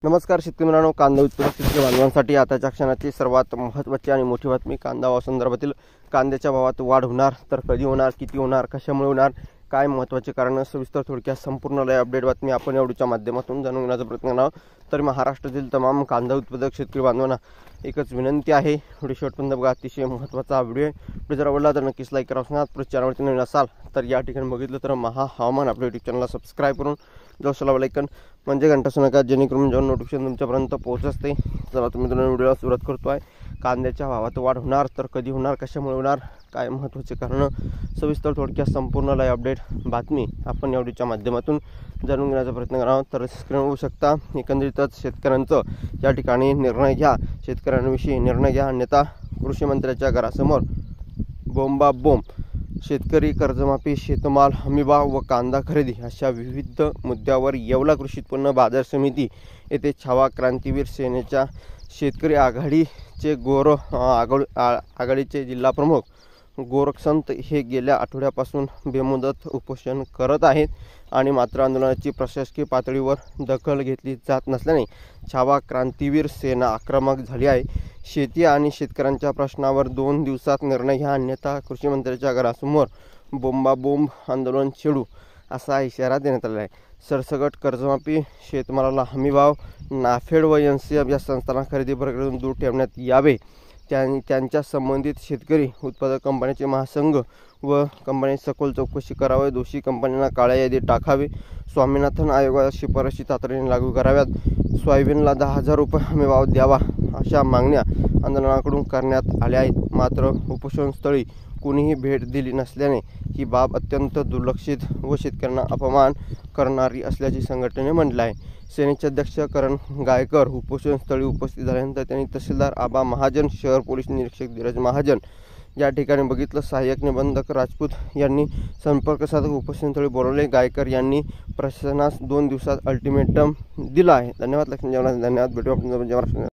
नमस्कार शेतकरी मित्रांनो, कांदा उत्पादक शेतकरी बांधवांसाठी आताच्या क्षणाची सर्वात महत्त्वाची आणि मोठी बातमी. कांदा भावासंदर्भातील कांद्याच्या भावात वाढ होणार तर कधी होणार, किती होणार, कशामुळे होणार, काय महत्त्वाचे कारण, सविस्तर थोडक्यात संपूर्ण लाईव्ह अपडेट बातमी आपण एवढीच्या माध्यमातून जाणून घेण्याचा प्रयत्न करणार आहोत. तर महाराष्ट्रातील तमाम कांदा उत्पादक शेतकरी बांधवांना एकच विनंती आहे, व्हिडिओ शेवटपर्यंत बघा. अतिशय महत्त्वाचा व्हिडिओ आहे. व्हिडिओ जर आवडला तर नक्कीच लाईक करा. परत चॅनलवरती नवीन असाल तर या ठिकाणी बघितलं तर महा हवामान आपल्या यूट्यूब चॅनलला सबस्क्राईब करून जो लाईकन म्हणजे घंटा नका, जेणेकरून जेव्हा नोटिफिकेशन तुमच्यापर्यंत पोहोचत असते. चला तुम्ही व्हिडिओला सुरुवात करतो आहे. कांद्याच्या भावात वाढ होणार तर कधी होणार, कशामुळे होणार, काय महत्त्वाचे कारण, सविस्तर थोडक्यात संपूर्ण लाईव्ह अपडेट बातमी आपण या व्हिडिओच्या माध्यमातून जाणून घेण्याचा प्रयत्न करा. तर स्क्रीन होऊ शकता. एकंदरीतच शेतकऱ्यांचं या ठिकाणी निर्णय घ्या, शेतकऱ्यांविषयी निर्णय घ्या. अन्यथा कृषी मंत्र्याच्या घरासमोर बोंबाबोंब. शेतकरी कर्जमाफी, शेतमाल हमीभाव व कांदा खरेदी अशा विविध मुद्द्यावर येवला कृषी उत्पन्न बाजार समिती येथे छावा क्रांतीवीर सेनेच्या शेतकरी आघाडीचे आघाडीचे जिल्हा प्रमुख गोरक्षसंत हे गेल्या आठवड्यापासून बेमुदत उपोषण करत आहेत आणि मात्र आंदोलनाची प्रशासकीय पातळीवर दखल घेतली जात नसल्याने छावा क्रांतीवीर सेना आक्रमक झाली आहे. शेती आणि शेतकऱ्यांच्या प्रश्नावर 2 दिवसात निर्णय घ्या, अन्यथा कृषी मंत्र्याच्या घरासमोर बोंबाबोंब आंदोलन छेडू असा इशारा देण्यात आला आहे. सरसकट कर्जमाफी, शेतमालाला हमीभाव, नाफेड व NCF या संस्थांना खरेदी प्रक्रियेतून दूर ठेवण्यात यावे. त्यांच्या संबंधित शेतकरी उत्पादक कंपन्यांचे महासंघ व कंपन्यांची सखोल चौकशी करावी. दोषी कंपन्यांना काळ्या यादीत टाकावे. स्वामीनाथन आयोगाच्या शिफारशी तातडीने लागू कराव्यात. सोयाबीनला 10,000 रुपये हमीभाव द्यावा अशा मागण्या आंदोलनाकडून करण्यात आल्या आहेत. मात्र उपोषणस्थळी कोणीही भेट दिली नसल्याने ही बाब अत्यंत दुर्लक्षित व शेतकऱ्यांना अपमान करणारी असल्याचे संघटनेने म्हटले आहे. सेनेचे अध्यक्ष करण गायकर उपोषणस्थळी उपस्थित झाल्यानंतर त्यांनी तहसीलदार आबा महाजन, शहर पोलीस निरीक्षक धीरज महाजन या ठिकाणी बघितलं. सहाय्यक निबंधक राजपूत यांनी संपर्क साधक उपोषणस्थळी बोलवले. गायकर यांनी प्रशासनास 2 दिवसात अल्टिमेटम दिला आहे. धन्यवाद. लक्ष्मी जेवणाचे धन्यवाद. भेटू आपण.